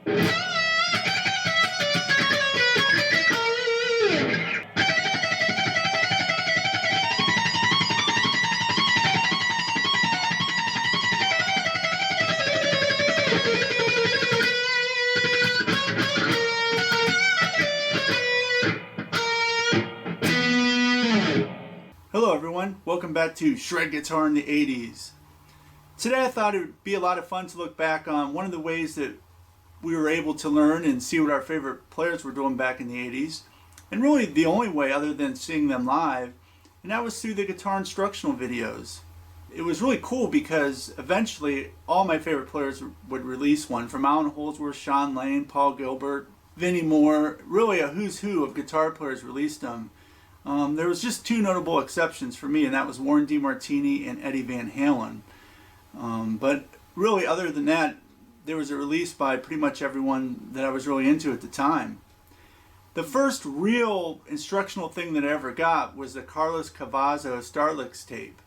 Hello everyone, welcome back to Shred Guitar in the 80s. Today I thought it would be a lot of fun to look back on one of the ways that we were able to learn and see what our favorite players were doing back in the 80s. And really the only way other than seeing them live, and that was through the guitar instructional videos. It was really cool because eventually all my favorite players would release one, from Allen Holdsworth, Sean Lane, Paul Gilbert, Vinnie Moore. Really a who's who of guitar players released them. There was just two notable exceptions for me, and that was Warren DeMartini and Eddie Van Halen. But really, other than that, there was a release by pretty much everyone that I was really into at the time. The first real instructional thing that I ever got was the Carlos Cavazo Starlicks tape.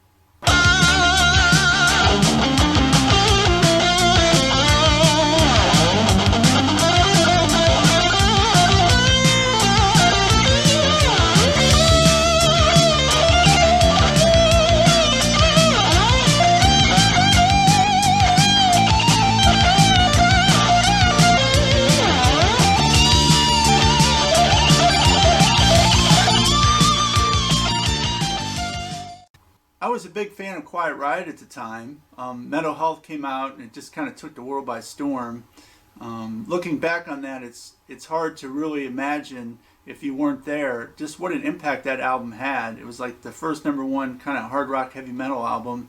I was a big fan of Quiet Riot at the time. Mental Health came out and it just kind of took the world by storm. Looking back on that, it's hard to really imagine, if you weren't there, just what an impact that album had. It was like the first #1 kind of hard rock heavy metal album,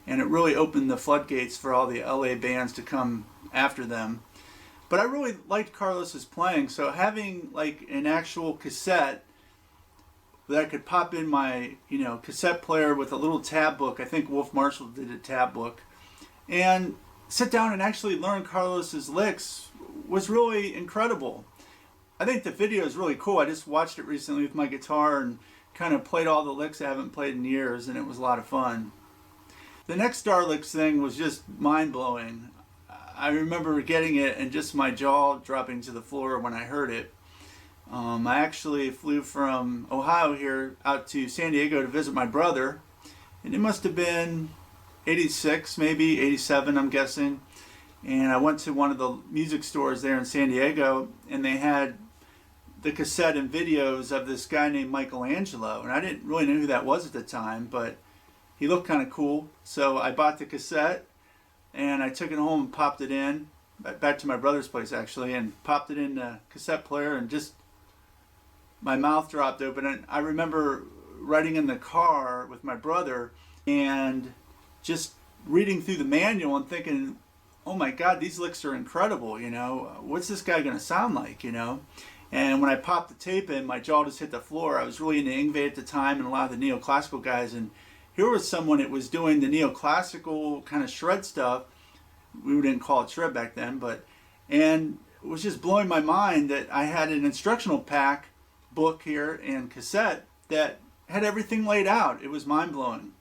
and it really opened the floodgates for all the LA bands to come after them. But I really liked Carlos's playing, so having like an actual cassette that I could pop in my, cassette player with a little tab book. I think Wolf Marshall did a tab book, and sit down and actually learn Carlos's licks was really incredible. I think the video is really cool. I just watched it recently with my guitar and kind of played all the licks I haven't played in years, and it was a lot of fun. The next Starlicks thing was just mind-blowing. I remember getting it and just my jaw dropping to the floor when I heard it. I actually flew from Ohio here out to San Diego to visit my brother, and it must have been 86, maybe 87, I'm guessing. And I went to one of the music stores there in San Diego, and they had the cassette and videos of this guy named Angelo, and I didn't really know who that was at the time, but he looked kind of cool. So I bought the cassette and I took it home and popped it in, back to my brother's place actually, and popped it in the cassette player, and just my mouth dropped open. And I remember riding in the car with my brother and just reading through the manual and thinking, oh my God, these licks are incredible, what's this guy going to sound like, And when I popped the tape in, my jaw just hit the floor. I was really into Yngwie at the time and a lot of the neoclassical guys, and here was someone that was doing the neoclassical kind of shred stuff. We didn't call it shred back then, and it was just blowing my mind that I had an instructional pack book here and cassette that had everything laid out. It was mind-blowing.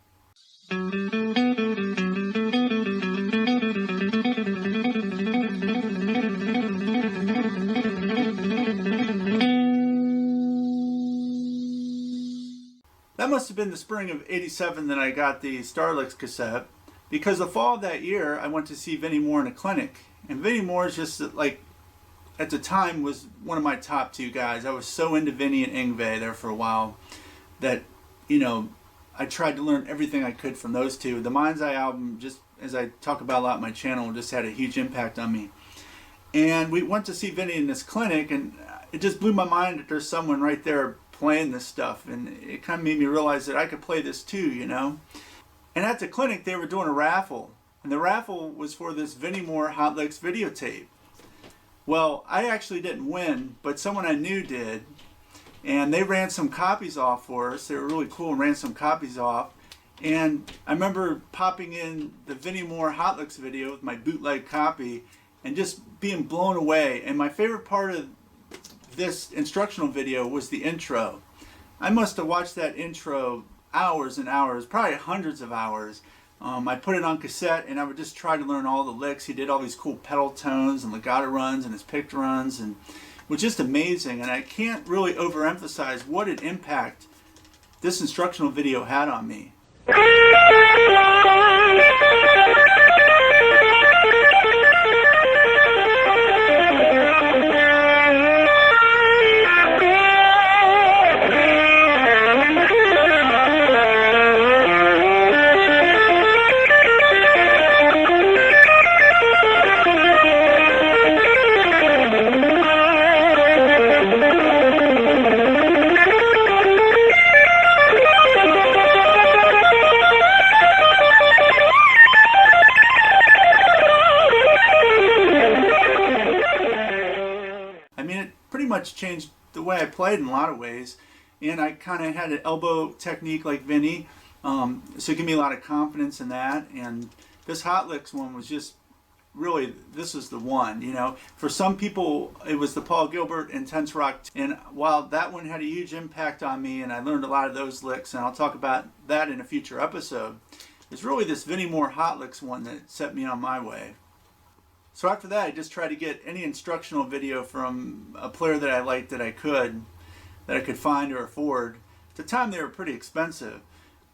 That must have been the spring of '87 that I got the Starlicks cassette, because the fall of that year I went to see Vinnie Moore in a clinic, and Vinnie Moore is just like, at the time, was one of my top two guys. I was so into Vinnie and Yngwie there for a while that, I tried to learn everything I could from those two. The Mind's Eye album, just as I talk about a lot on my channel, just had a huge impact on me. And we went to see Vinnie in this clinic, and it just blew my mind that there's someone right there playing this stuff, and it kind of made me realize that I could play this too, And at the clinic they were doing a raffle, and the raffle was for this Vinnie Moore Hot Licks videotape. Well, I actually didn't win, but someone I knew did, and they ran some copies off for us. They were really cool and ran some copies off, and I remember popping in the Vinnie Moore Hot Licks video with my bootleg copy and just being blown away. And my favorite part of this instructional video was the intro. I must have watched that intro hours and hours, probably hundreds of hours, I put it on cassette and I would just try to learn all the licks. He did all these cool pedal tones and legato runs and his picked runs, and it was just amazing. And I can't really overemphasize what an impact this instructional video had on me. Changed the way I played in a lot of ways, and I kind of had an elbow technique like Vinnie, so it gave me a lot of confidence in that. And this Hot Licks one was just really, this is the one, you know. For some people it was the Paul Gilbert Intense Rock, and while that one had a huge impact on me and I learned a lot of those licks, and I'll talk about that in a future episode, it's really this Vinnie Moore Hot Licks one that set me on my way. So after that, I just tried to get any instructional video from a player that I liked that I could find or afford. At the time, they were pretty expensive.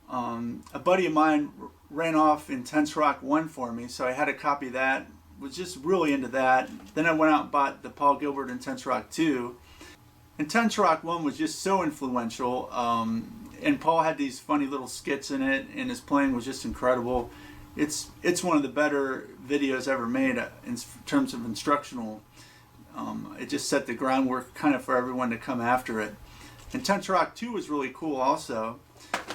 A buddy of mine ran off Intense Rock 1 for me, so I had a copy of that. Was just really into that. Then I went out and bought the Paul Gilbert Intense Rock 2. Intense Rock 1 was just so influential, and Paul had these funny little skits in it, and his playing was just incredible. It's one of the better videos ever made in terms of instructional. It just set the groundwork kind of for everyone to come after it. Intense Rock 2 was really cool also.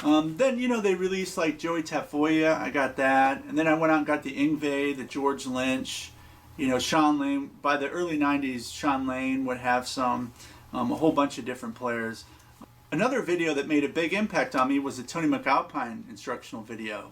Then, you know, they released like Joey Tafoya, I got that. And then I went out and got the Yngwie, the George Lynch, you know, Sean Lane. By the early 90s, Sean Lane would have some, a whole bunch of different players. Another video that made a big impact on me was the Tony Macalpine instructional video.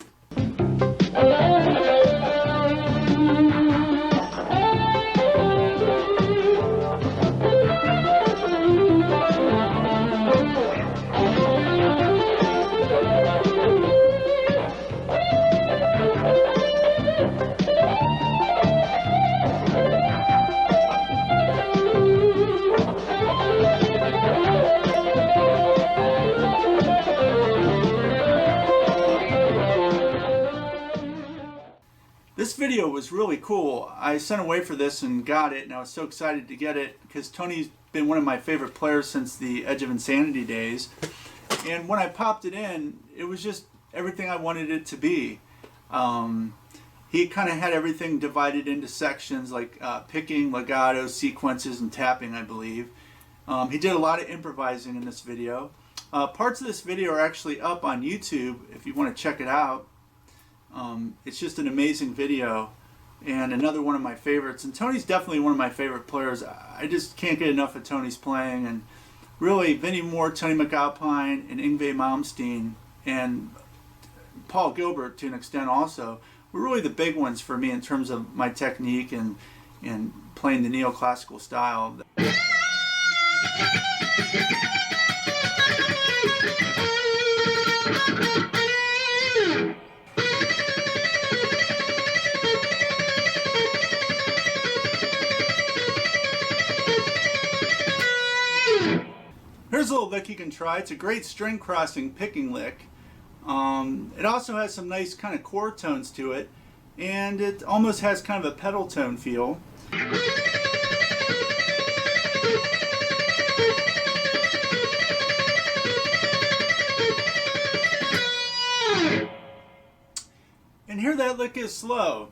This video was really cool. I sent away for this and got it, and I was so excited to get it because Tony's been one of my favorite players since the Edge of Insanity days. And when I popped it in, it was just everything I wanted it to be. He kind of had everything divided into sections like picking, legato, sequences, and tapping, I believe. He did a lot of improvising in this video. Parts of this video are actually up on YouTube if you want to check it out. It's just an amazing video and another one of my favorites. And Tony's definitely one of my favorite players. I just can't get enough of Tony's playing. And really, Vinnie Moore, Tony Macalpine, and Yngwie Malmsteen, and Paul Gilbert to an extent also, were really the big ones for me in terms of my technique and playing the neoclassical style. Here's a little lick you can try. It's a great string crossing picking lick. It also has some nice kind of chord tones to it, and it almost has kind of a pedal tone feel. And here that lick is slow.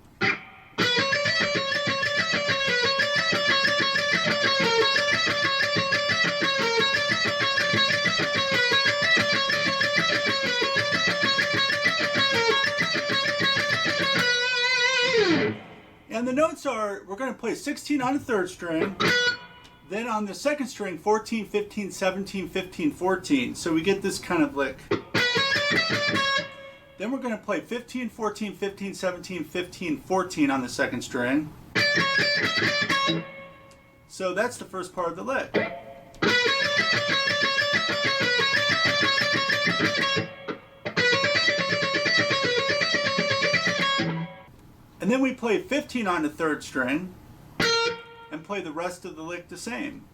And the notes are, we're going to play 16 on the third string, then on the second string 14, 15, 17, 15, 14. So we get this kind of lick. Then we're going to play 15, 14, 15, 17, 15, 14 on the second string. So that's the first part of the lick. And then we play 15 on the third string and play the rest of the lick the same.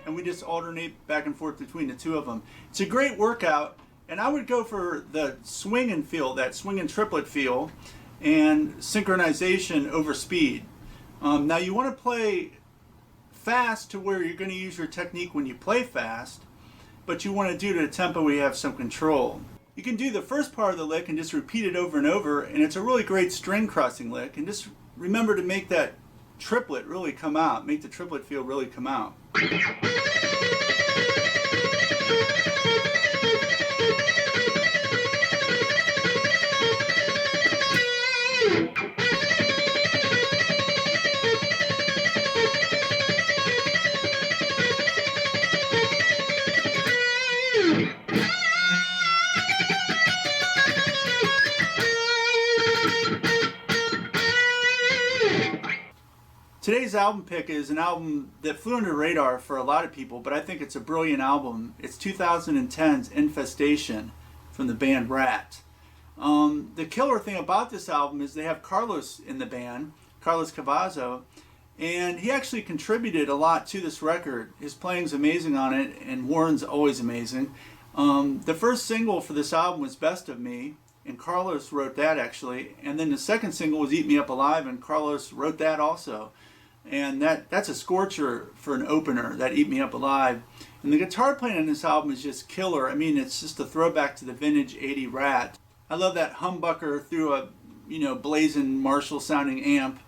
And we just alternate back and forth between the two of them. It's a great workout, and I would go for the swinging feel, that swinging triplet feel, and synchronization over speed. Now you want to play fast to where you're going to use your technique when you play fast, but you want to do it at a tempo where you have some control. You can do the first part of the lick and just repeat it over and over, and it's a really great string crossing lick. And just remember to make that triplet really come out, make the triplet feel really come out. Today's album pick is an album that flew under the radar for a lot of people, but I think it's a brilliant album. It's 2010's Infestation from the band Ratt. The killer thing about this album is they have Carlos in the band, Carlos Cavazo, and he actually contributed a lot to this record. His playing's amazing on it, and Warren's always amazing. The first single for this album was Best of Me, and Carlos wrote that actually, and then the second single was Eat Me Up Alive, and Carlos wrote that also. And that's a scorcher for an opener, that Eat Me Up Alive. And the guitar playing on this album is just killer. I mean, it's just a throwback to the vintage 80 Ratt. I love that humbucker through a, blazing Marshall sounding amp.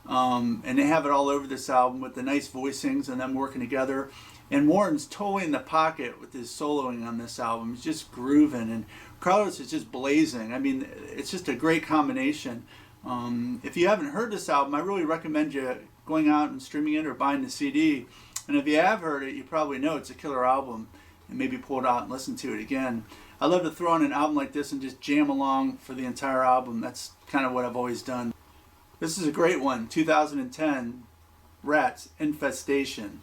And they have it all over this album with the nice voicings and them working together. And Warren's totally in the pocket with his soloing on this album. He's just grooving, and Carlos is just blazing. I mean, it's just a great combination. If you haven't heard this album, I really recommend you going out and streaming it or buying the CD. And if you have heard it, you probably know it's a killer album, and maybe pull it out and listen to it again. I love to throw on an album like this and just jam along for the entire album. That's kind of what I've always done. This is a great one, 2010, Ratt Infestation.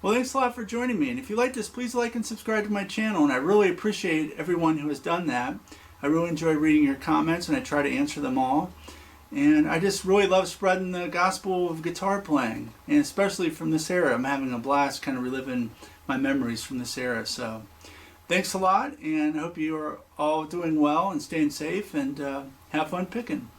Well, thanks a lot for joining me, and if you like this, please like and subscribe to my channel, and I really appreciate everyone who has done that. I really enjoy reading your comments, and I try to answer them all. And I just really love spreading the gospel of guitar playing, and especially from this era. I'm having a blast kind of reliving my memories from this era. So thanks a lot, and I hope you are all doing well and staying safe, and have fun picking.